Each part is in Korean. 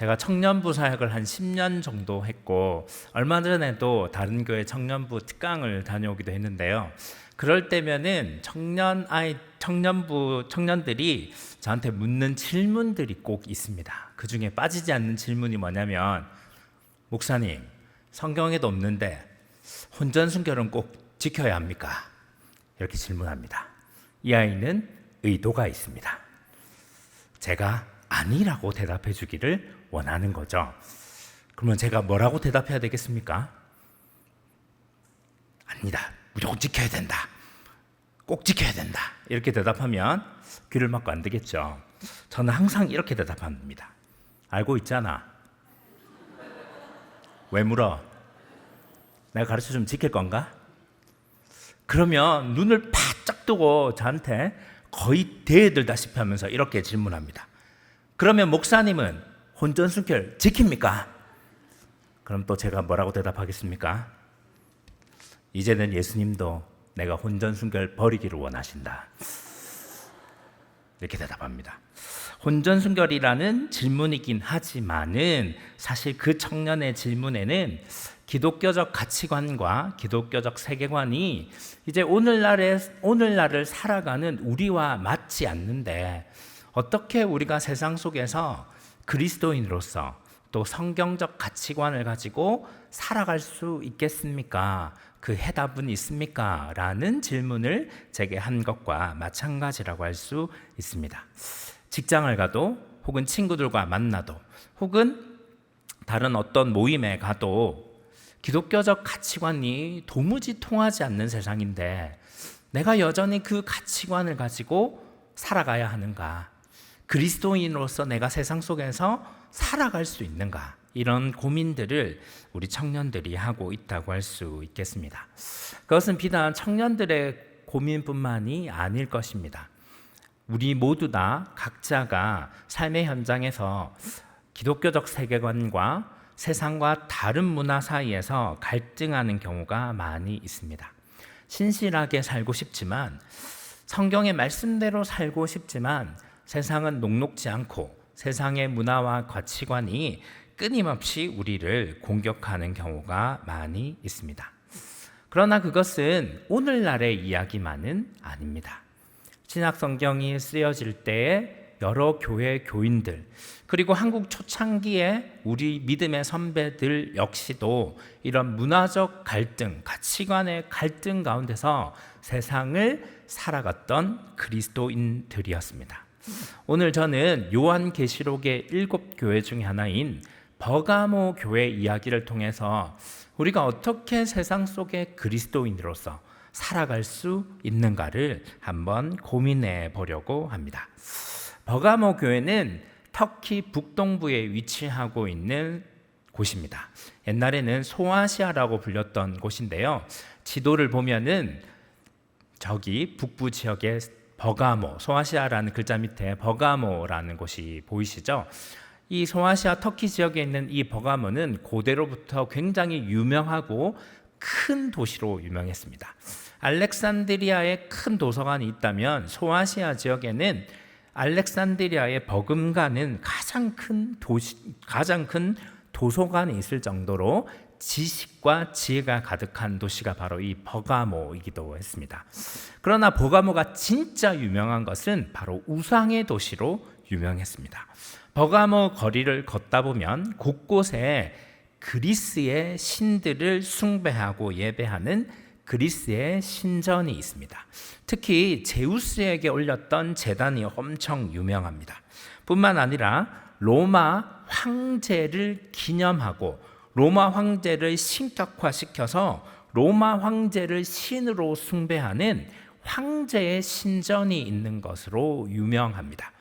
제가 청년부 사역을 한 10년 정도 했고 얼마 전에도 다른 교회 청년부 특강을 다녀오기도 했는데요. 그럴 때면은 청년부 청년들이 저한테 묻는 질문들이 꼭 있습니다. 그 중에 빠지지 않는 질문이 뭐냐면, 목사님, 성경에도 없는데 혼전순결은 꼭 지켜야 합니까? 이렇게 질문합니다. 이 아이는 의도가 있습니다. 제가 아니라고 대답해 주기를 원하는 거죠. 그러면 제가 뭐라고 대답해야 되겠습니까? 아니다, 무조건 지켜야 된다, 꼭 지켜야 된다, 이렇게 대답하면 귀를 막고 안 되겠죠. 저는 항상 이렇게 대답합니다. 알고 있잖아. 왜 물어? 내가 가르쳐주면 지킬 건가? 그러면 눈을 바짝 뜨고 저한테 거의 대들다시피 하면서 이렇게 질문합니다. 그러면 목사님은 혼전순결 지킵니까? 그럼 또 제가 뭐라고 대답하겠습니까? 이제는 예수님도 내가 혼전순결 버리기를 원하신다, 이렇게 대답합니다. 혼전순결이라는 질문이긴 하지만은 사실 그 청년의 질문에는 기독교적 가치관과 기독교적 세계관이 이제 오늘날을 살아가는 우리와 맞지 않는데, 어떻게 우리가 세상 속에서 그리스도인으로서 또 성경적 가치관을 가지고 살아갈 수 있겠습니까? 그 해답은 있습니까? 라는 질문을 제게 한 것과 마찬가지라고 할 수 있습니다. 직장을 가도, 혹은 친구들과 만나도, 혹은 다른 어떤 모임에 가도 기독교적 가치관이 도무지 통하지 않는 세상인데 내가 여전히 그 가치관을 가지고 살아가야 하는가? 그리스도인으로서 내가 세상 속에서 살아갈 수 있는가? 이런 고민들을 우리 청년들이 하고 있다고 할 수 있겠습니다. 그것은 비단 청년들의 고민뿐만이 아닐 것입니다. 우리 모두 다 각자가 삶의 현장에서 기독교적 세계관과 세상과 다른 문화 사이에서 갈등하는 경우가 많이 있습니다. 신실하게 살고 싶지만, 성경의 말씀대로 살고 싶지만 세상은 녹록지 않고 세상의 문화와 가치관이 끊임없이 우리를 공격하는 경우가 많이 있습니다. 그러나 그것은 오늘날의 이야기만은 아닙니다. 신약 성경이 쓰여질 때에 여러 교회 교인들, 그리고 한국 초창기에 우리 믿음의 선배들 역시도 이런 문화적 갈등, 가치관의 갈등 가운데서 세상을 살아갔던 그리스도인들이었습니다. 오늘 저는 요한계시록의 7교회 중에 하나인 버가모 교회 이야기를 통해서 우리가 어떻게 세상 속의 그리스도인으로서 살아갈 수 있는가를 한번 고민해 보려고 합니다. 버가모 교회는 터키 북동부에 위치하고 있는 곳입니다. 옛날에는 소아시아라고 불렸던 곳인데요. 지도를 보면은 저기 북부 지역에 버가모, 소아시아라는 글자 밑에 버가모라는 곳이 보이시죠? 이 소아시아 터키 지역에 있는 이 버가모는 고대로부터 굉장히 유명하고 큰 도시로 유명했습니다. 알렉산드리아에 큰 도서관이 있다면 소아시아 지역에는 알렉산드리아의 버금가는 가장 큰 도서관이 있을 정도로 지식과 지혜가 가득한 도시가 바로 이 버가모이기도 했습니다. 그러나 버가모가 진짜 유명한 것은 바로 우상의 도시로 유명했습니다. 버가모 거리를 걷다 보면 곳곳에 그리스의 신들을 숭배하고 예배하는 그리스의 신전이 있습니다. 특히 제우스에게 올렸던 제단이 엄청 유명합니다. 뿐만 아니라 로마 황제를 기념하고 로마 황제를 신격화시켜서 로마 황제를 신으로 숭배하는 황제의 신전이 있는 것으로 유명합니다.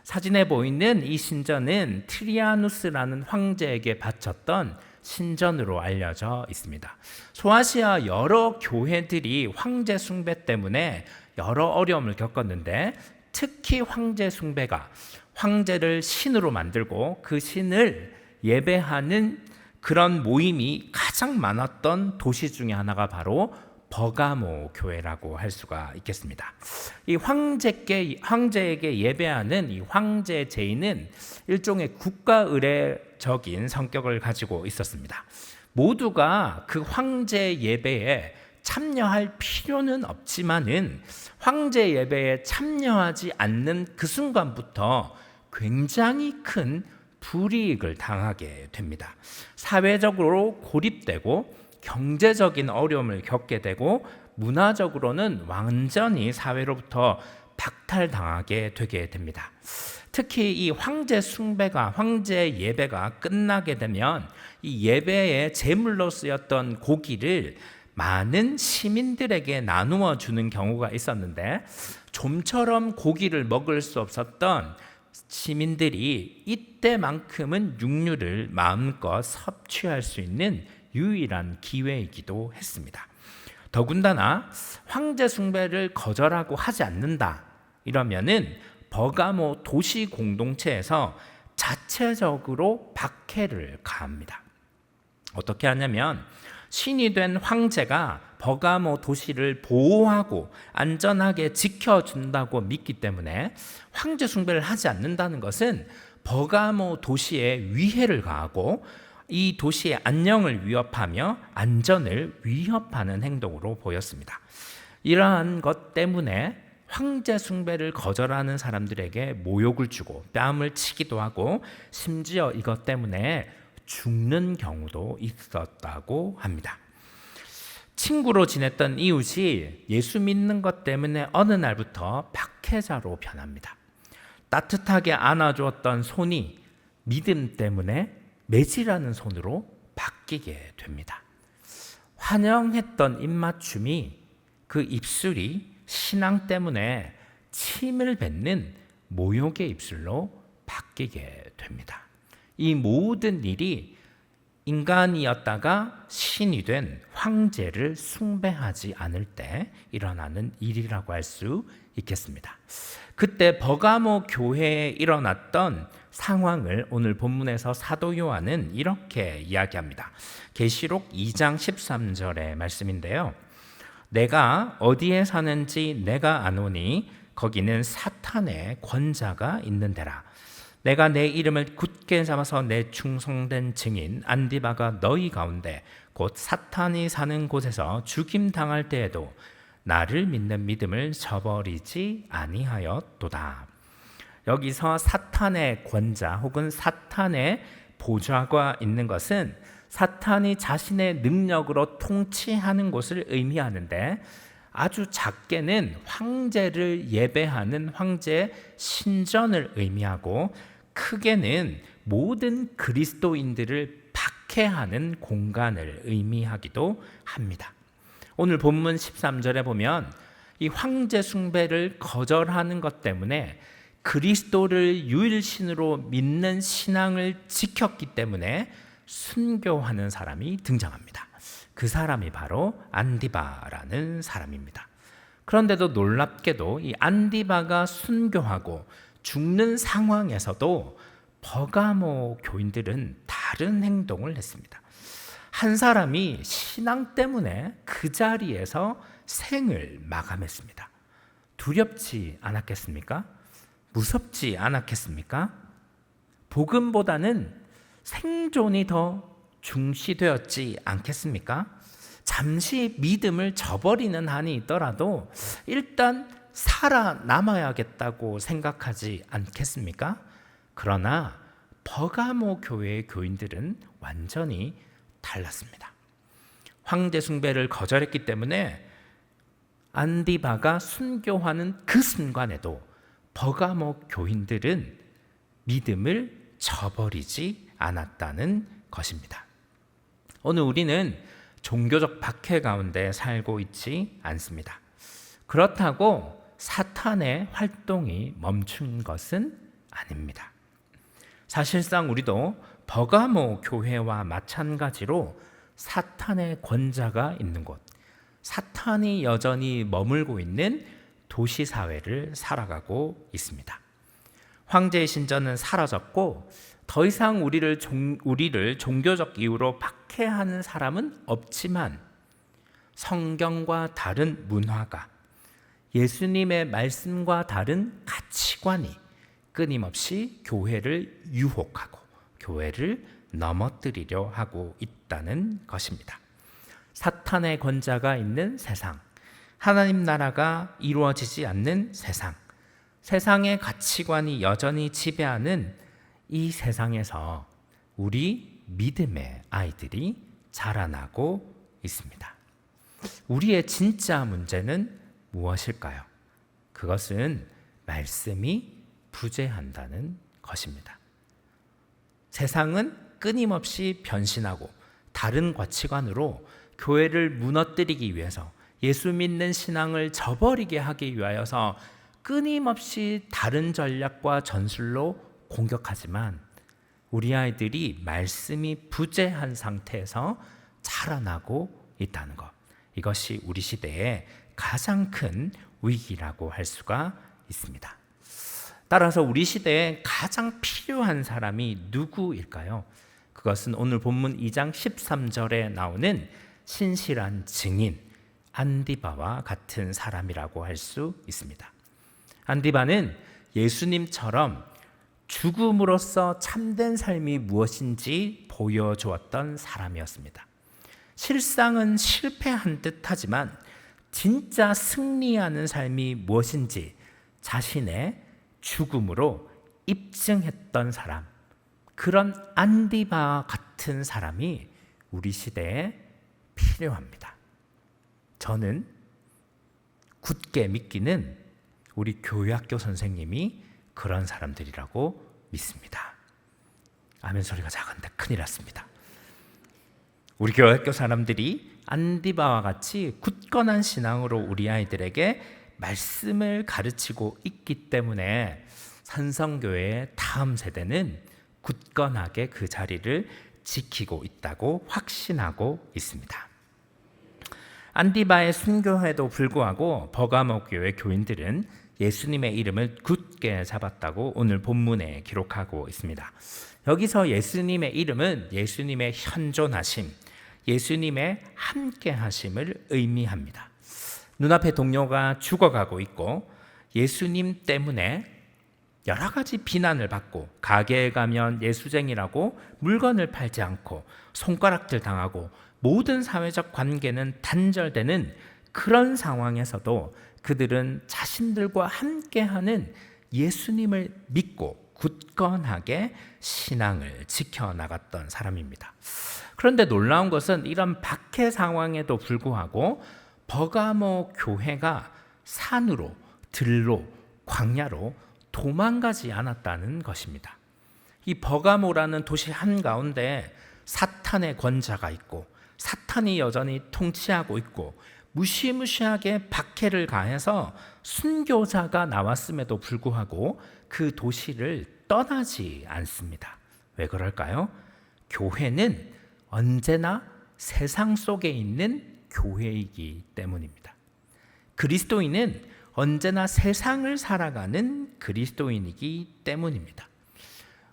사진에 보이는 이 신전은 트리아누스라는 황제에게 바쳤던 신전으로 알려져 있습니다. 소아시아 여러 교회들이 황제 숭배 때문에 여러 어려움을 겪었는데, 특히 황제 숭배가 황제를 신으로 만들고 그 신을 예배하는 그런 모임이 가장 많았던 도시 중에 하나가 바로 버가모 교회라고 할 수가 있겠습니다. 이 황제에게 예배하는 이 황제 제의는 일종의 국가 의례적인 성격을 가지고 있었습니다. 모두가 그 황제 예배에 참여할 필요는 없지만은 황제 예배에 참여하지 않는 그 순간부터 굉장히 큰 불이익을 당하게 됩니다. 사회적으로 고립되고 경제적인 어려움을 겪게 되고 문화적으로는 완전히 사회로부터 박탈당하게 되게 됩니다. 특히 이 황제 숭배가 황제 예배가 끝나게 되면 이 예배의 제물로 쓰였던 고기를 많은 시민들에게 나누어 주는 경우가 있었는데 좀처럼 고기를 먹을 수 없었던 시민들이 이때만큼은 육류를 마음껏 섭취할 수 있는 유일한 기회이기도 했습니다. 더군다나 황제 숭배를 거절하고 하지 않는다 이러면은 버가모 도시 공동체에서 자체적으로 박해를 가합니다. 어떻게 하냐면 신이 된 황제가 버가모 도시를 보호하고 안전하게 지켜준다고 믿기 때문에 황제 숭배를 하지 않는다는 것은 버가모 도시에 위해를 가하고 이 도시의 안녕을 위협하며 안전을 위협하는 행동으로 보였습니다. 이러한 것 때문에 황제 숭배를 거절하는 사람들에게 모욕을 주고 뺨을 치기도 하고 심지어 이것 때문에 죽는 경우도 있었다고 합니다. 친구로 지냈던 이웃이 예수 믿는 것 때문에 어느 날부터 박해자로 변합니다. 따뜻하게 안아주었던 손이 믿음 때문에 매질하는 손으로 바뀌게 됩니다. 환영했던 입맞춤이 그 입술이 신앙 때문에 침을 뱉는 모욕의 입술로 바뀌게 됩니다. 이 모든 일이 인간이었다가 신이 된 황제를 숭배하지 않을 때 일어나는 일이라고 할 수 있겠습니다. 그때 버가모 교회에 일어났던 상황을 오늘 본문에서 사도 요한은 이렇게 이야기합니다. 계시록 2장 13절의 말씀인데요. 내가 어디에 사는지 내가 아노니 거기는 사탄의 권자가 있는 데라. 내가 내 이름을 굳게 잡아서 내 충성된 증인 안디바가 너희 가운데 곧 사탄이 사는 곳에서 죽임 당할 때에도 나를 믿는 믿음을 저버리지 아니하였도다. 여기서 사탄의 권자 혹은 사탄의 보좌가 있는 것은 사탄이 자신의 능력으로 통치하는 곳을 의미하는데 아주 작게는 황제를 예배하는 황제 신전을 의미하고 크게는 모든 그리스도인들을 박해하는 공간을 의미하기도 합니다. 오늘 본문 13절에 보면 이 황제 숭배를 거절하는 것 때문에 그리스도를 유일신으로 믿는 신앙을 지켰기 때문에 순교하는 사람이 등장합니다. 그 사람이 바로 안디바라는 사람입니다. 그런데도 놀랍게도 이 안디바가 순교하고 죽는 상황에서도 버가모 교인들은 다른 행동을 했습니다. 한 사람이 신앙 때문에 그 자리에서 생을 마감했습니다. 두렵지 않았겠습니까? 무섭지 않았겠습니까? 복음보다는 생존이 더 중시되었지 않겠습니까? 잠시 믿음을 저버리는 한이 있더라도 일단 살아남아야겠다고 생각하지 않겠습니까? 그러나 버가모 교회의 교인들은 완전히 달랐습니다. 황제 숭배를 거절했기 때문에 안디바가 순교하는 그 순간에도 버가모 교인들은 믿음을 저버리지 않았다는 것입니다. 오늘 우리는 종교적 박해 가운데 살고 있지 않습니다. 그렇다고 사탄의 활동이 멈춘 것은 아닙니다. 사실상 우리도 버가모 교회와 마찬가지로 사탄의 권자가 있는 곳, 사탄이 여전히 머물고 있는 도시 사회를 살아가고 있습니다. 황제의 신전은 사라졌고 더 이상 우리를 종교적 이유로 박해하는 사람은 없지만 성경과 다른 문화가, 예수님의 말씀과 다른 가치관이 끊임없이 교회를 유혹하고 교회를 넘어뜨리려 하고 있다는 것입니다. 사탄의 권자가 있는 세상, 하나님 나라가 이루어지지 않는 세상, 세상의 가치관이 여전히 지배하는 이 세상에서 우리 믿음의 아이들이 자라나고 있습니다. 우리의 진짜 문제는 무엇일까요? 그것은 말씀이 부재한다는 것입니다. 세상은 끊임없이 변신하고 다른 가치관으로 교회를 무너뜨리기 위해서, 예수 믿는 신앙을 저버리게 하기 위하여서 끊임없이 다른 전략과 전술로 공격하지만 우리 아이들이 말씀이 부재한 상태에서 자라나고 있다는 것, 이것이 우리 시대의 가장 큰 위기라고 할 수가 있습니다. 따라서 우리 시대에 가장 필요한 사람이 누구일까요? 그것은 오늘 본문 2장 13절에 나오는 신실한 증인 안디바와 같은 사람이라고 할 수 있습니다. 안디바는 예수님처럼 죽음으로써 참된 삶이 무엇인지 보여주었던 사람이었습니다. 실상은 실패한 듯하지만 진짜 승리하는 삶이 무엇인지 자신의 죽음으로 입증했던 사람, 그런 안디바 같은 사람이 우리 시대에 필요합니다. 저는 굳게 믿기는 우리 교회학교 선생님이 그런 사람들이라고 믿습니다. 아멘 소리가 작은데 큰일 났습니다. 우리 교회학교 사람들이 안디바와 같이 굳건한 신앙으로 우리 아이들에게 말씀을 가르치고 있기 때문에 산성교회의 다음 세대는 굳건하게 그 자리를 지키고 있다고 확신하고 있습니다. 안디바의 순교에도 불구하고 버가모 교회 교인들은 예수님의 이름을 굳게 잡았다고 오늘 본문에 기록하고 있습니다. 여기서 예수님의 이름은 예수님의 현존하심, 예수님의 함께하심을 의미합니다. 눈앞에 동료가 죽어가고 있고 예수님 때문에 여러 가지 비난을 받고, 가게에 가면 예수쟁이라고 물건을 팔지 않고 손가락질 당하고 모든 사회적 관계는 단절되는 그런 상황에서도 그들은 자신들과 함께하는 예수님을 믿고 굳건하게 신앙을 지켜나갔던 사람입니다. 그런데 놀라운 것은 이런 박해 상황에도 불구하고 버가모 교회가 산으로, 들로, 광야로 도망가지 않았다는 것입니다. 이 버가모라는 도시 한가운데 사탄의 권자가 있고 사탄이 여전히 통치하고 있고 무시무시하게 박해를 가해서 순교자가 나왔음에도 불구하고 그 도시를 떠나지 않습니다. 왜 그럴까요? 교회는 언제나 세상 속에 있는 교회이기 때문입니다. 그리스도인은 언제나 세상을 살아가는 그리스도인이기 때문입니다.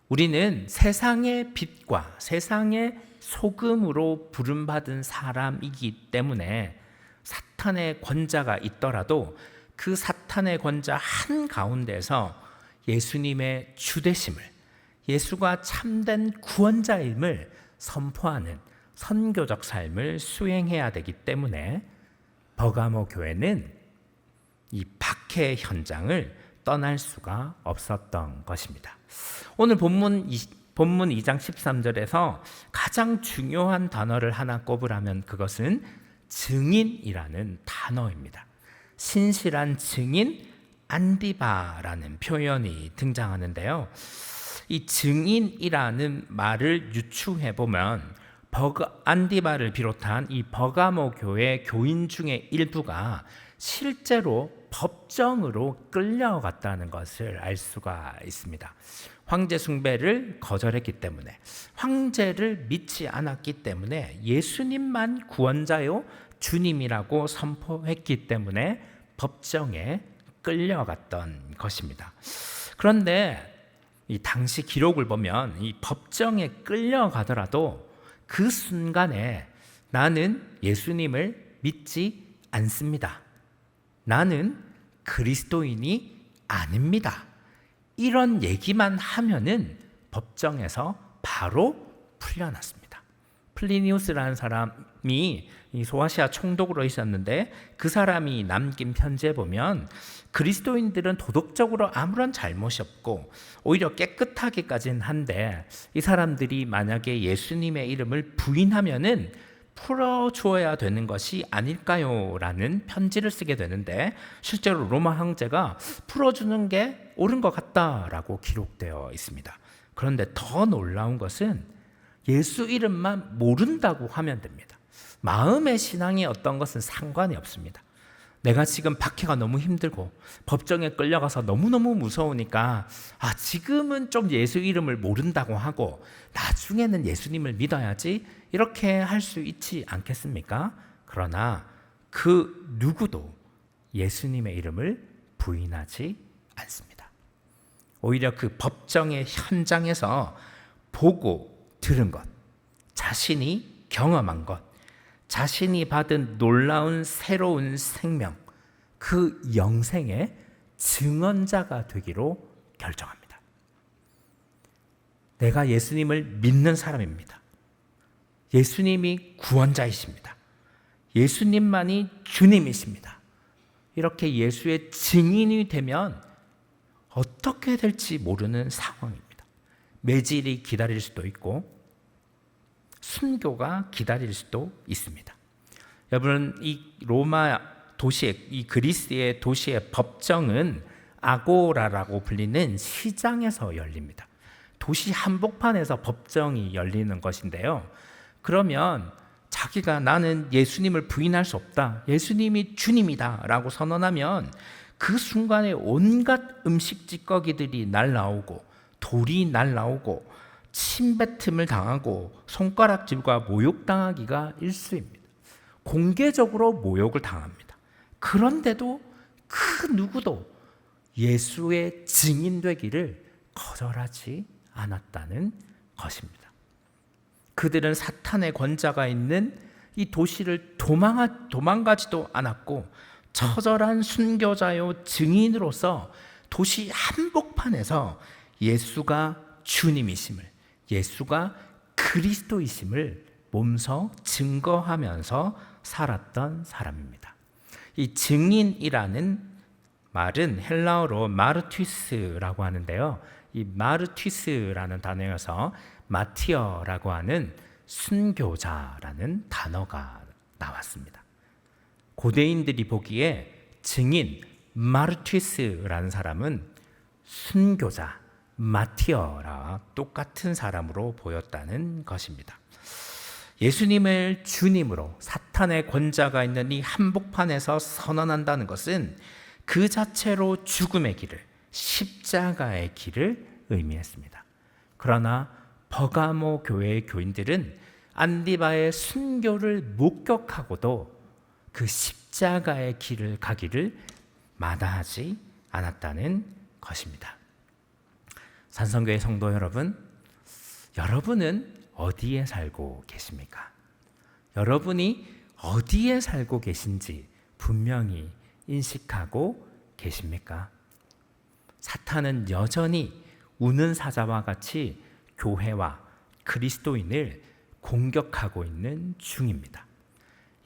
우리는 세상의 빛과 세상의 소금으로 부름받은 사람이기 때문에 사탄의 권자가 있더라도 그 사탄의 권자 한가운데서 예수님의 주되심을, 예수가 참된 구원자임을 선포하는 선교적 삶을 수행해야 되기 때문에 버가모 교회는 이 박해 현장을 떠날 수가 없었던 것입니다. 오늘 본문 2장 13절에서 가장 중요한 단어를 하나 꼽으라면 그것은 증인이라는 단어입니다. 신실한 증인 안디바라는 표현이 등장하는데요. 이 증인이라는 말을 유추해 보면 안디바를 비롯한 이 버가모 교회 교인 중에 일부가 실제로 법정으로 끌려갔다는 것을 알 수가 있습니다. 황제 숭배를 거절했기 때문에, 황제를 믿지 않았기 때문에, 예수님만 구원자요 주님이라고 선포했기 때문에 법정에 끌려갔던 것입니다. 그런데 이 당시 기록을 보면 이 법정에 끌려가더라도 그 순간에 나는 예수님을 믿지 않습니다. 나는 그리스도인이 아닙니다. 이런 얘기만 하면은 법정에서 바로 풀려났습니다. 플리니우스라는 사람이 이 소아시아 총독으로 있었는데 그 사람이 남긴 편지에 보면 그리스도인들은 도덕적으로 아무런 잘못이 없고 오히려 깨끗하기까지는 한데 이 사람들이 만약에 예수님의 이름을 부인하면은 풀어주어야 되는 것이 아닐까요? 라는 편지를 쓰게 되는데 실제로 로마 황제가 풀어주는 게 옳은 것 같다라고 기록되어 있습니다. 그런데 더 놀라운 것은 예수 이름만 모른다고 하면 됩니다. 마음의 신앙이 어떤 것은 상관이 없습니다. 내가 지금 박해가 너무 힘들고 법정에 끌려가서 너무너무 무서우니까 지금은 좀 예수 이름을 모른다고 하고 나중에는 예수님을 믿어야지 이렇게 할 수 있지 않겠습니까? 그러나 그 누구도 예수님의 이름을 부인하지 않습니다. 오히려 그 법정의 현장에서 보고 들은 것, 자신이 경험한 것, 자신이 받은 놀라운 새로운 생명, 그 영생의 증언자가 되기로 결정합니다. 내가 예수님을 믿는 사람입니다. 예수님이 구원자이십니다. 예수님만이 주님이십니다. 이렇게 예수의 증인이 되면 어떻게 될지 모르는 상황입니다. 매질이 기다릴 수도 있고 순교가 기다릴 수도 있습니다. 여러분, 이 로마 도시의, 이 그리스의 도시의 법정은 아고라라고 불리는 시장에서 열립니다. 도시 한복판에서 법정이 열리는 것인데요. 그러면 자기가 나는 예수님을 부인할 수 없다, 예수님이 주님이다 라고 선언하면 그 순간에 온갖 음식 찌꺼기들이 날라오고 돌이 날라오고 침뱉음을 당하고 손가락질과 모욕당하기가 일쑤입니다. 공개적으로 모욕을 당합니다. 그런데도 그 누구도 예수의 증인되기를 거절하지 않았다는 것입니다. 그들은 사탄의 권자가 있는 이 도시를 도망가지도 않았고 처절한 순교자요 증인으로서 도시 한복판에서 예수가 주님이심을, 예수가 그리스도이심을 몸소 증거하면서 살았던 사람입니다. 이 증인이라는 말은 헬라어로 마르튀스라고 하는데요. 이 마르튀스라는 단어에서 마티어라고 하는 순교자라는 단어가 나왔습니다. 고대인들이 보기에 증인 마르튀스라는 사람은 순교자 마티어라 똑같은 사람으로 보였다는 것입니다. 예수님을 주님으로 사탄의 권자가 있는 이 한복판에서 선언한다는 것은 그 자체로 죽음의 길을, 십자가의 길을 의미했습니다. 그러나 버가모 교회의 교인들은 안디바의 순교를 목격하고도 그 십자가의 길을 가기를 마다하지 않았다는 것입니다. 산성교회 성도 여러분, 여러분은 어디에 살고 계십니까? 여러분이 어디에 살고 계신지 분명히 인식하고 계십니까? 사탄은 여전히 우는 사자와 같이 교회와 그리스도인을 공격하고 있는 중입니다.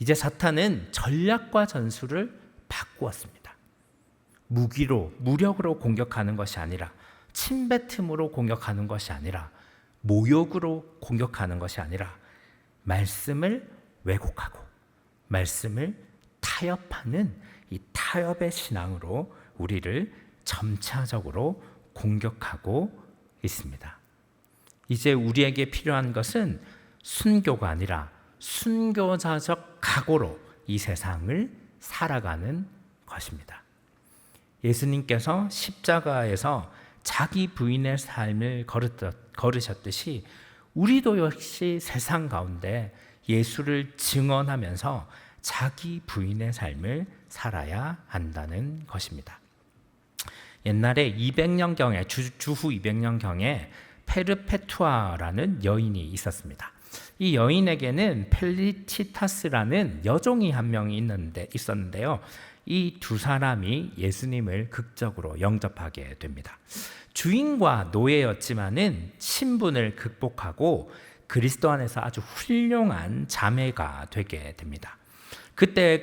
이제 사탄은 전략과 전술을 바꾸었습니다. 무기로, 무력으로 공격하는 것이 아니라, 침뱉음으로 공격하는 것이 아니라, 모욕으로 공격하는 것이 아니라 말씀을 왜곡하고 말씀을 타협하는 이 타협의 신앙으로 우리를 점차적으로 공격하고 있습니다. 이제 우리에게 필요한 것은 순교가 아니라 순교자적 각오로 이 세상을 살아가는 것입니다. 예수님께서 십자가에서 자기 부인의 삶을 걸으셨듯이 우리도 역시 세상 가운데 예수를 증언하면서 자기 부인의 삶을 살아야 한다는 것입니다. 옛날에 200년경에 주후 200년경에 페르페투아라는 여인이 있었습니다. 이 여인에게는 펠리치타스라는 여종이 한 명이 있었는데요. 이 두 사람이 예수님을 극적으로 영접하게 됩니다. 주인과 노예였지만은 신분을 극복하고 그리스도 안에서 아주 훌륭한 자매가 되게 됩니다. 그때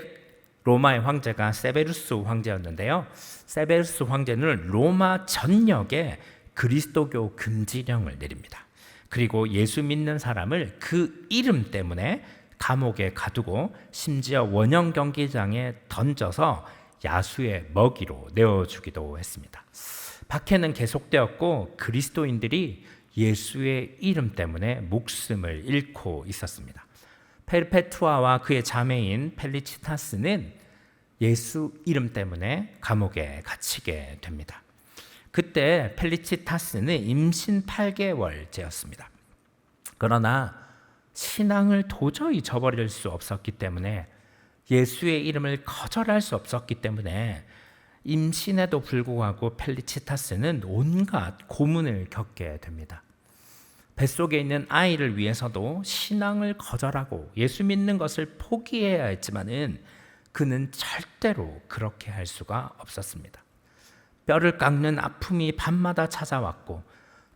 로마의 황제가 세베루스 황제였는데요. 세베루스 황제는 로마 전역에 그리스도교 금지령을 내립니다. 그리고 예수 믿는 사람을 그 이름 때문에 감옥에 가두고 심지어 원형 경기장에 던져서 야수의 먹이로 내어주기도 했습니다. 박해는 계속되었고 그리스도인들이 예수의 이름 때문에 목숨을 잃고 있었습니다. 페르페투아와 그의 자매인 펠리치타스는 예수 이름 때문에 감옥에 갇히게 됩니다. 그때 펠리치타스는 임신 8개월째였습니다. 그러나 신앙을 도저히 저버릴 수 없었기 때문에 예수의 이름을 거절할 수 없었기 때문에 임신에도 불구하고 펠리치타스는 온갖 고문을 겪게 됩니다. 뱃속에 있는 아이를 위해서도 신앙을 거절하고 예수 믿는 것을 포기해야 했지만은 그는 절대로 그렇게 할 수가 없었습니다. 뼈를 깎는 아픔이 밤마다 찾아왔고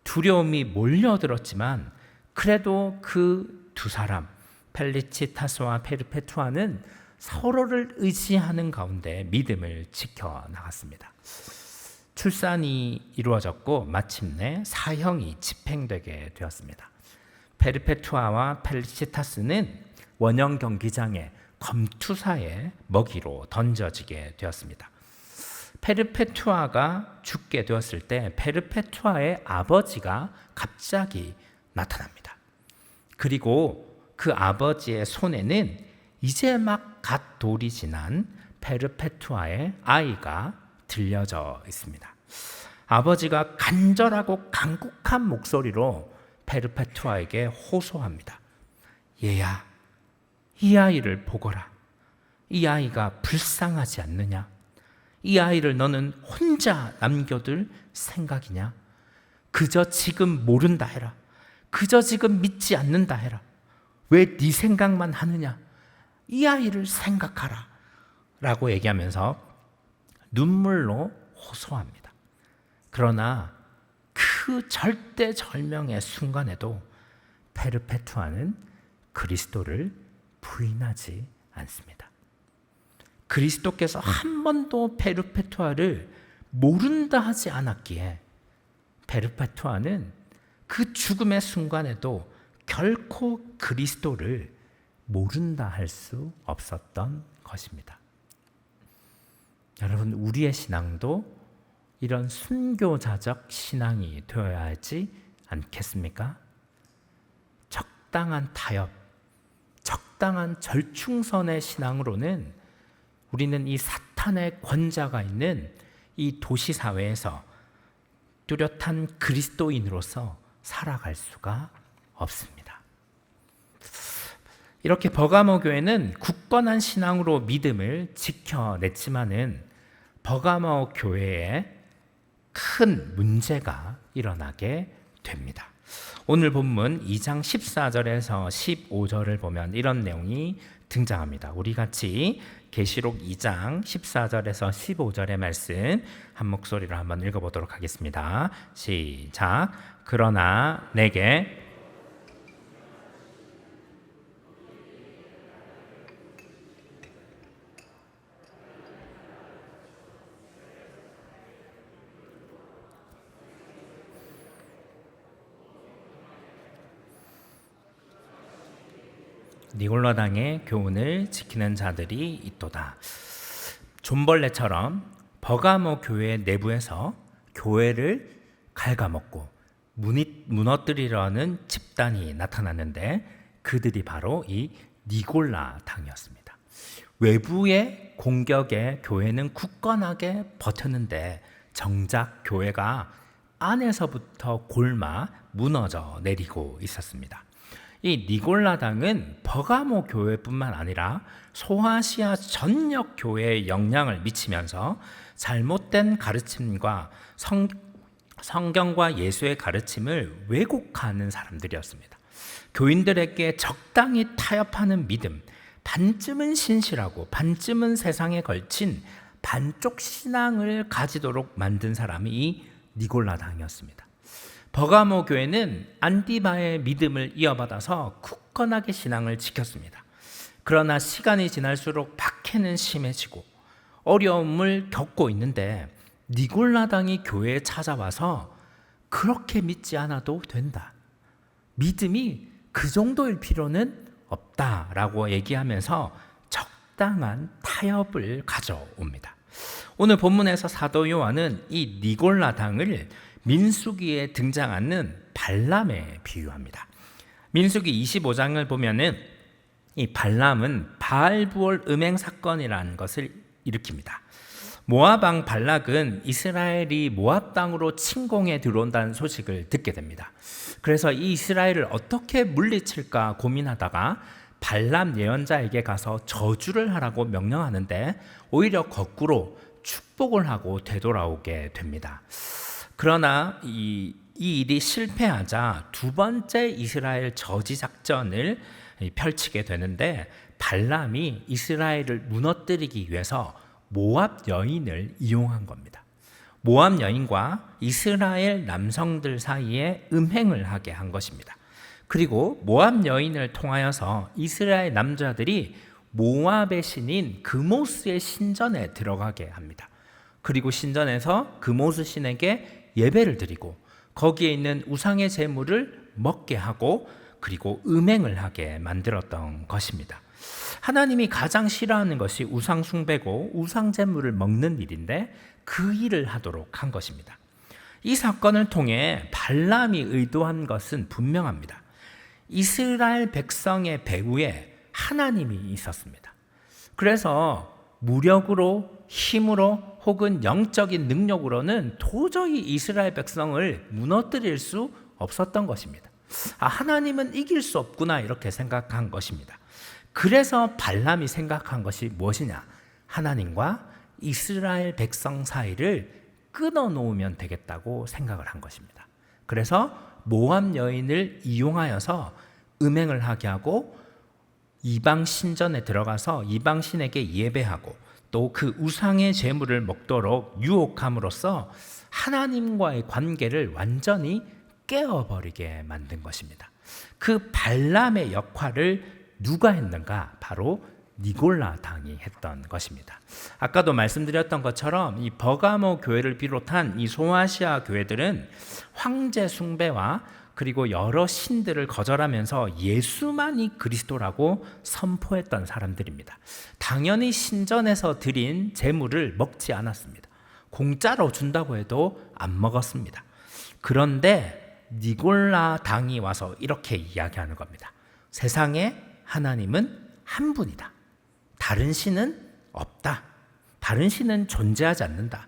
두려움이 몰려들었지만 그래도 그 두 사람 펠리치타스와 페르페투아는 서로를 의지하는 가운데 믿음을 지켜나갔습니다. 출산이 이루어졌고 마침내 사형이 집행되게 되었습니다. 페르페투아와 펠리치타스는 원형 경기장에 검투사의 먹이로 던져지게 되었습니다. 페르페투아가 죽게 되었을 때 페르페투아의 아버지가 갑자기 나타납니다. 그리고 그 아버지의 손에는 이제 막 갓 돌이 지난 페르페투아의 아이가 들려져 있습니다. 아버지가 간절하고 간곡한 목소리로 페르페투아에게 호소합니다. 얘야, 이 아이를 보거라. 이 아이가 불쌍하지 않느냐? 이 아이를 너는 혼자 남겨둘 생각이냐? 그저 지금 모른다 해라. 그저 지금 믿지 않는다 해라. 왜 네 생각만 하느냐? 이 아이를 생각하라. 라고 얘기하면서 눈물로 호소합니다. 그러나 그 절대절명의 순간에도 페르페투아는 그리스도를 부인하지 않습니다. 그리스도께서 한 번도 페르페투아를 모른다 하지 않았기에 페르페투아는 그 죽음의 순간에도 결코 그리스도를 모른다 할 수 없었던 것입니다. 여러분, 우리의 신앙도 이런 순교자적 신앙이 되어야 하지 않겠습니까? 적당한 타협, 적당한 절충선의 신앙으로는 우리는 이 사탄의 권자가 있는 이 도시 사회에서 뚜렷한 그리스도인으로서 살아갈 수가 없습니다. 이렇게 버가모 교회는 굳건한 신앙으로 믿음을 지켜냈지만은 버가모 교회에 큰 문제가 일어나게 됩니다. 오늘 본문 2장 14절에서 15절을 보면 이런 내용이 등장합니다. 우리 같이 계시록 2장 14절에서 15절의 말씀 한 목소리로 한번 읽어보도록 하겠습니다. 시작. 그러나 내게 니골라당의 교훈을 지키는 자들이 있도다. 존벌레처럼 버가모 교회 내부에서 교회를 갉아먹고 무너뜨리려는 집단이 나타났는데 그들이 바로 이 니골라당이었습니다. 외부의 공격에 교회는 굳건하게 버텼는데 정작 교회가 안에서부터 골마 무너져 내리고 있었습니다. 이 니골라당은 버가모 교회뿐만 아니라 소아시아 전역 교회에 영향을 미치면서 잘못된 가르침과 성경과 예수의 가르침을 왜곡하는 사람들이었습니다. 교인들에게 적당히 타협하는 믿음, 반쯤은 신실하고 반쯤은 세상에 걸친 반쪽 신앙을 가지도록 만든 사람이 이 니골라당이었습니다. 버가모 교회는 안디바의 믿음을 이어받아서 굳건하게 신앙을 지켰습니다. 그러나 시간이 지날수록 박해는 심해지고 어려움을 겪고 있는데 니골라당이 교회에 찾아와서 그렇게 믿지 않아도 된다. 믿음이 그 정도일 필요는 없다라고 얘기하면서 적당한 타협을 가져옵니다. 오늘 본문에서 사도 요한은 이 니골라당을 민수기에 등장하는 발람에 비유합니다. 민수기 25장을 보면은 이 발람은 바알부올 음행 사건이라는 것을 일으킵니다. 모압 왕 발락은 이스라엘이 모압 땅으로 침공해 들어온다는 소식을 듣게 됩니다. 그래서 이 이스라엘을 어떻게 물리칠까 고민하다가 발람 예언자에게 가서 저주를 하라고 명령하는데 오히려 거꾸로 축복을 하고 되돌아오게 됩니다. 그러나 이 일이 실패하자 두 번째 이스라엘 저지 작전을 펼치게 되는데 발람이 이스라엘을 무너뜨리기 위해서 모압 여인을 이용한 겁니다. 모압 여인과 이스라엘 남성들 사이에 음행을 하게 한 것입니다. 그리고 모압 여인을 통하여서 이스라엘 남자들이 모압의 신인 그모스의 신전에 들어가게 합니다. 그리고 신전에서 그모스 신에게 예배를 드리고 거기에 있는 우상의 제물을 먹게 하고 그리고 음행을 하게 만들었던 것입니다. 하나님이 가장 싫어하는 것이 우상 숭배고 우상 제물을 먹는 일인데 그 일을 하도록 한 것입니다. 이 사건을 통해 발람이 의도한 것은 분명합니다. 이스라엘 백성의 배후에 하나님이 있었습니다. 그래서 무력으로, 힘으로 혹은 영적인 능력으로는 도저히 이스라엘 백성을 무너뜨릴 수 없었던 것입니다. 하나님은 이길 수 없구나 이렇게 생각한 것입니다. 그래서 발람이 생각한 것이 무엇이냐? 하나님과 이스라엘 백성 사이를 끊어놓으면 되겠다고 생각을 한 것입니다. 그래서 모압 여인을 이용하여서 음행을 하게 하고 이방 신전에 들어가서 이방 신에게 예배하고 또 그 우상의 제물을 먹도록 유혹함으로써 하나님과의 관계를 완전히 깨어버리게 만든 것입니다. 그 발람의 역할을 누가 했는가? 바로 니골라당이 했던 것입니다. 아까도 말씀드렸던 것처럼 이 버가모 교회를 비롯한 이 소아시아 교회들은 황제 숭배와 그리고 여러 신들을 거절하면서 예수만이 그리스도라고 선포했던 사람들입니다. 당연히 신전에서 드린 제물을 먹지 않았습니다. 공짜로 준다고 해도 안 먹었습니다. 그런데 니골라 당이 와서 이렇게 이야기하는 겁니다. 세상에 하나님은 한 분이다. 다른 신은 없다. 다른 신은 존재하지 않는다.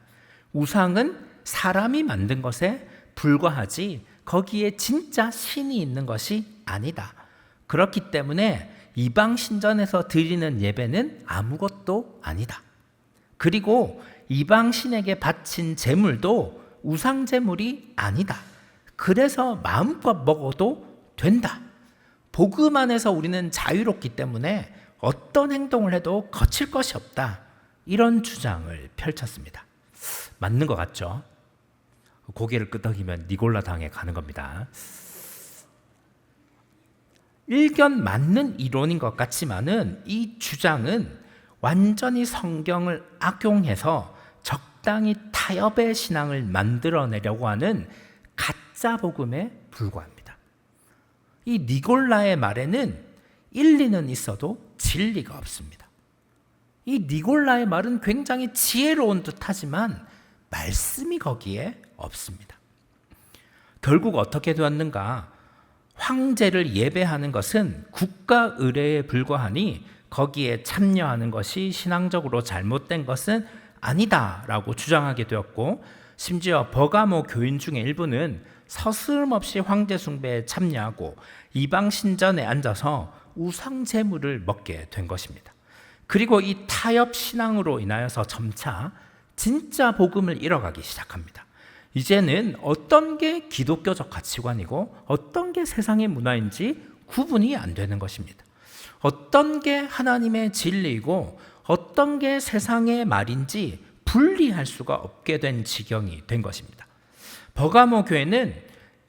우상은 사람이 만든 것에 불과하지 거기에 진짜 신이 있는 것이 아니다. 그렇기 때문에 이방 신전에서 드리는 예배는 아무것도 아니다. 그리고 이방 신에게 바친 제물도 우상 제물이 아니다. 그래서 마음껏 먹어도 된다. 복음 안에서 우리는 자유롭기 때문에 어떤 행동을 해도 거칠 것이 없다. 이런 주장을 펼쳤습니다. 맞는 것 같죠? 고개를 끄덕이면 니골라당에 가는 겁니다. 일견 맞는 이론인 것 같지만은 이 주장은 완전히 성경을 악용해서 적당히 타협의 신앙을 만들어내려고 하는 가짜 복음에 불과합니다. 이 니골라의 말에는 일리는 있어도 진리가 없습니다. 이 니골라의 말은 굉장히 지혜로운 듯하지만 말씀이 거기에 없습니다. 결국 어떻게 되었는가? 황제를 예배하는 것은 국가 의례에 불과하니 거기에 참여하는 것이 신앙적으로 잘못된 것은 아니다라고 주장하게 되었고, 심지어 버가모 교인 중에 일부는 서스름없이 황제 숭배에 참여하고 이방 신전에 앉아서 우상 제물을 먹게 된 것입니다. 그리고 이 타협 신앙으로 인하여서 점차 진짜 복음을 잃어가기 시작합니다. 이제는 어떤 게 기독교적 가치관이고 어떤 게 세상의 문화인지 구분이 안 되는 것입니다. 어떤 게 하나님의 진리이고 어떤 게 세상의 말인지 분리할 수가 없게 된 지경이 된 것입니다. 버가모 교회는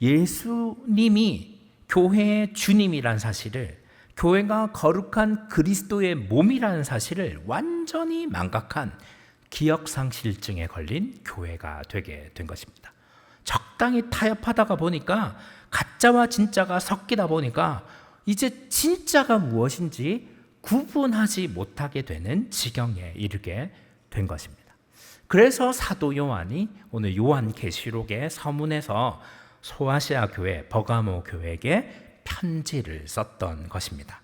예수님이 교회의 주님이란 사실을, 교회가 거룩한 그리스도의 몸이라는 사실을 완전히 망각한 기억상실증에 걸린 교회가 되게 된 것입니다. 적당히 타협하다가 보니까 가짜와 진짜가 섞이다 보니까 이제 진짜가 무엇인지 구분하지 못하게 되는 지경에 이르게 된 것입니다. 그래서 사도 요한이 오늘 요한계시록의 서문에서 소아시아 교회, 버가모 교회에게 편지를 썼던 것입니다.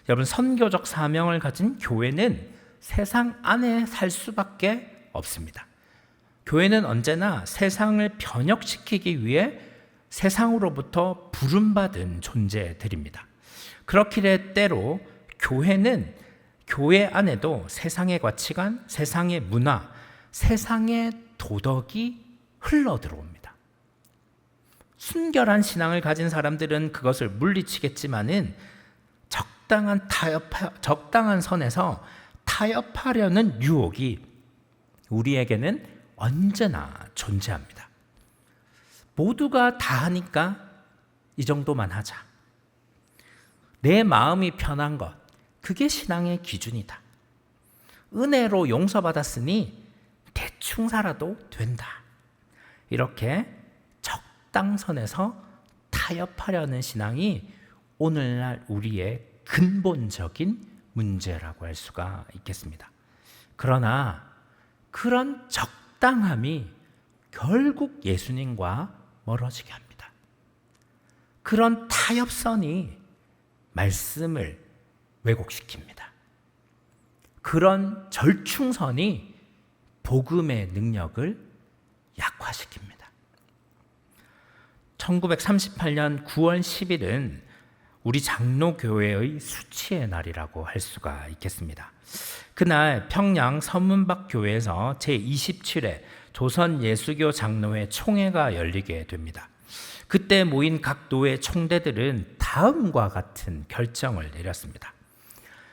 여러분, 선교적 사명을 가진 교회는 세상 안에 살 수밖에 없습니다. 교회는 언제나 세상을 변혁시키기 위해 세상으로부터 부름받은 존재들입니다. 그렇기에 때로 교회는 교회 안에도 세상의 가치관, 세상의 문화, 세상의 도덕이 흘러들어옵니다. 순결한 신앙을 가진 사람들은 그것을 물리치겠지만은 적당한 선에서 타협하려는 유혹이 우리에게는 언제나 존재합니다. 모두가 다 하니까 이 정도만 하자. 내 마음이 편한 것, 그게 신앙의 기준이다. 은혜로 용서받았으니 대충 살아도 된다. 이렇게 적당선에서 타협하려는 신앙이 오늘날 우리의 근본적인 문제라고 할 수가 있겠습니다. 그러나 그런 적당함이 결국 예수님과 멀어지게 합니다. 그런 타협선이 말씀을 왜곡시킵니다. 그런 절충선이 복음의 능력을 약화시킵니다. 1938년 9월 10일은 우리 장로교회의 수치의 날이라고 할 수가 있겠습니다. 그날 평양 서문박 교회에서 제27회 조선 예수교 장로회 총회가 열리게 됩니다. 그때 모인 각 노회 총대들은 다음과 같은 결정을 내렸습니다.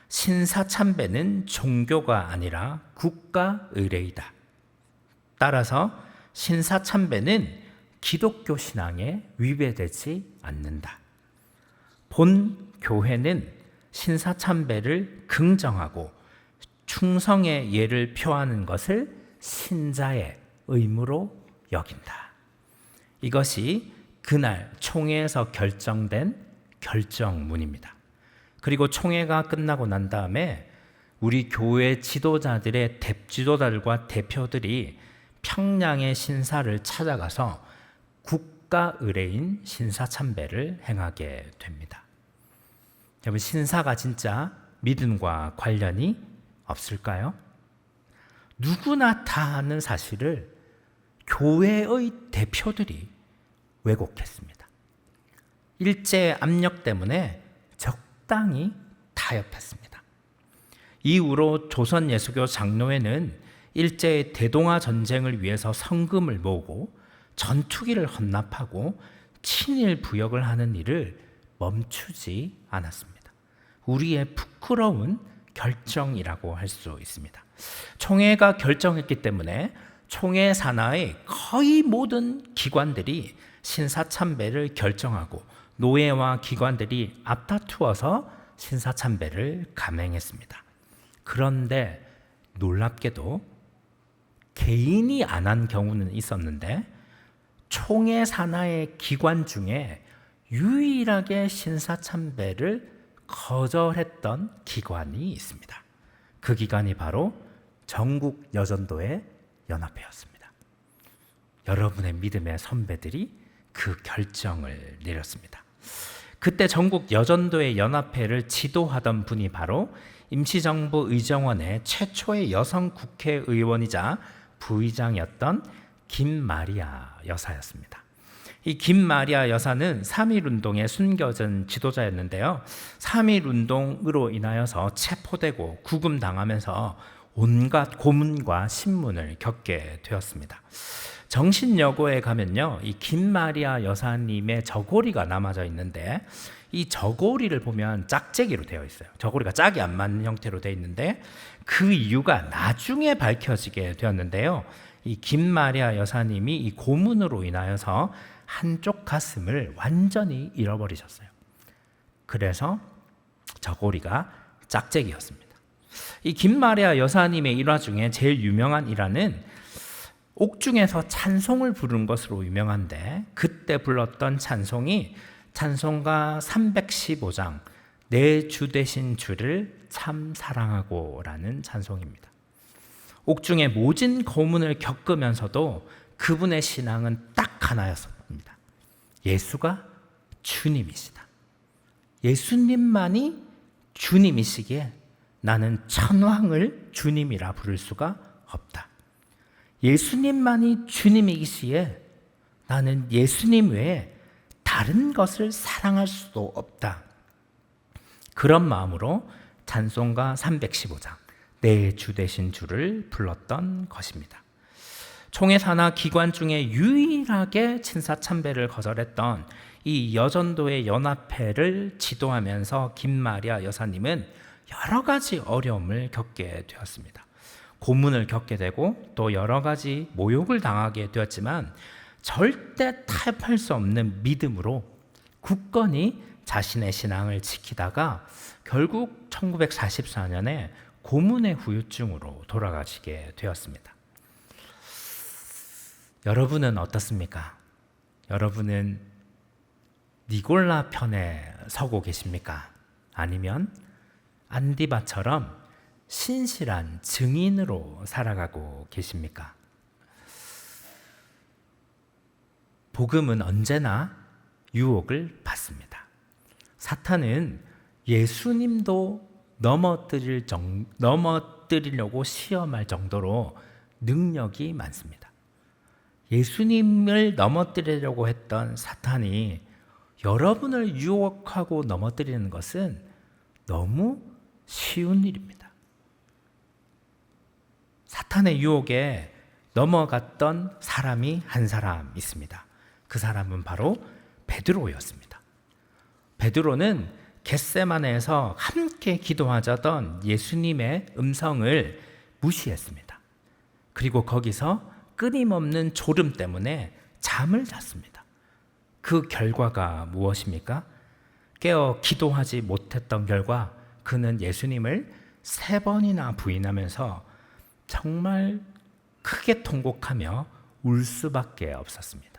신사참배는 종교가 아니라 국가 의례이다. 따라서 신사참배는 기독교 신앙에 위배되지 않는다. 본 교회는 신사참배를 긍정하고 충성의 예를 표하는 것을 신자의 의무로 여긴다. 이것이 그날 총회에서 결정된 결정문입니다. 그리고 총회가 끝나고 난 다음에 우리 교회 지도자들의 지도자들과 대표들이 평양의 신사를 찾아가서 국가 의례인 신사참배를 행하게 됩니다. 여러분, 신사가 진짜 믿음과 관련이 없을까요? 누구나 다 아는 사실을 교회의 대표들이 왜곡했습니다. 일제의 압력 때문에 적당히 타협했습니다. 이후로 조선 예수교 장로회는 일제의 대동아 전쟁을 위해서 성금을 모으고 전투기를 헌납하고 친일 부역을 하는 일을 멈추지 않았습니다. 우리의 부끄러운 결정이라고 할 수 있습니다. 총회가 결정했기 때문에 총회 산하의 거의 모든 기관들이 신사참배를 결정하고 노예와 기관들이 앞다투어서 신사참배를 감행했습니다. 그런데 놀랍게도 개인이 안 한 경우는 있었는데 총회 산하의 기관 중에 유일하게 신사참배를 거절했던 기관이 있습니다. 그 기관이 바로 전국 여전도회 연합회였습니다. 여러분의 믿음의 선배들이 그 결정을 내렸습니다. 그때 전국 여전도회 연합회를 지도하던 분이 바로 임시정부 의정원의 최초의 여성 국회의원이자 부의장이었던 김마리아 여사였습니다. 이 김마리아 여사는 3.1운동의 순교전 지도자였는데요. 3.1운동으로 인하여서 체포되고 구금당하면서 온갖 고문과 신문을 겪게 되었습니다. 정신여고에 가면요, 이 김마리아 여사님의 저고리가 남아져 있는데, 이 저고리를 보면 짝재기로 되어 있어요. 저고리가 짝이 안 맞는 형태로 되어 있는데, 그 이유가 나중에 밝혀지게 되었는데요. 이 김마리아 여사님이 이 고문으로 인하여서 한쪽 가슴을 완전히 잃어버리셨어요. 그래서 저고리가 짝재기였습니다. 이 김마리아 여사님의 일화 중에 제일 유명한 일화는 옥중에서 찬송을 부른 것으로 유명한데, 그때 불렀던 찬송이 찬송가 315장 내 주 되신 주를 참 사랑하고 라는 찬송입니다. 옥중의 모진 고문을 겪으면서도 그분의 신앙은 딱 하나였습니다. 예수가 주님이시다. 예수님만이 주님이시기에 나는 천왕을 주님이라 부를 수가 없다. 예수님만이 주님이시기에 나는 예수님 외에 다른 것을 사랑할 수도 없다. 그런 마음으로 찬송가 315장 내 주 되신 주를 불렀던 것입니다. 총회사나 기관 중에 유일하게 친사참배를 거절했던 이 여전도의 연합회를 지도하면서 김마리아 여사님은 여러 가지 어려움을 겪게 되었습니다. 고문을 겪게 되고 또 여러 가지 모욕을 당하게 되었지만 절대 타협할 수 없는 믿음으로 굳건히 자신의 신앙을 지키다가 결국 1944년에 고문의 후유증으로 돌아가시게 되었습니다. 여러분은 어떻습니까? 여러분은 니골라 편에 서고 계십니까? 아니면 안디바처럼 신실한 증인으로 살아가고 계십니까? 복음은 언제나 유혹을 받습니다. 사탄은 예수님도 넘어뜨리려고 시험할 정도로 능력이 많습니다. 예수님을 넘어뜨리려고 했던 사탄이 여러분을 유혹하고 넘어뜨리는 것은 너무 쉬운 일입니다. 사탄의 유혹에 넘어갔던 사람이 한 사람 있습니다. 그 사람은 바로 베드로였습니다. 베드로는 겟세마네에서 함께 기도하자던 예수님의 음성을 무시했습니다. 그리고 거기서 끊임없는 졸음 때문에 잠을 잤습니다. 그 결과가 무엇입니까? 깨어 기도하지 못했던 결과 그는 예수님을 3번이나 부인하면서 정말 크게 통곡하며 울 수밖에 없었습니다.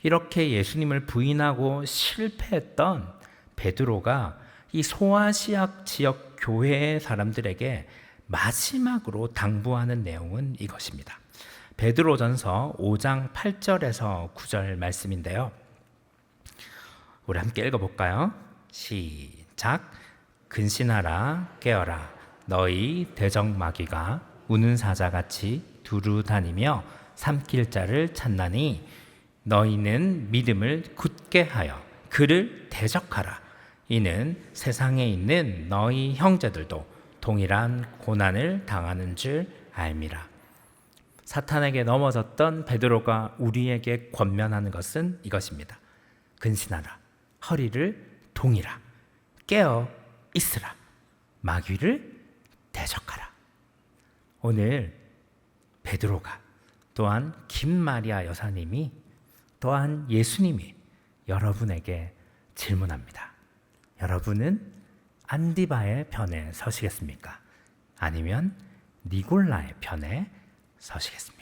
이렇게 예수님을 부인하고 실패했던 베드로가 이 소아시아 지역 교회의 사람들에게 마지막으로 당부하는 내용은 이것입니다. 베드로전서 5장 8절에서 9절 말씀인데요. 우리 함께 읽어볼까요? 시작. 근신하라 깨어라 너희 대적마귀가 우는 사자같이 두루 다니며 삼킬 자를 찾나니 너희는 믿음을 굳게 하여 그를 대적하라. 이는 세상에 있는 너희 형제들도 동일한 고난을 당하는 줄 알미라. 사탄에게 넘어졌던 베드로가 우리에게 권면하는 것은 이것입니다. 근신하라. 허리를 동이라. 깨어 있으라. 마귀를 대적하라. 오늘 베드로가 또한 김마리아 여사님이 또한 예수님이 여러분에게 질문합니다. 여러분은 안디바의 편에 서시겠습니까? 아니면 니골라의 편에 서시겠습니까?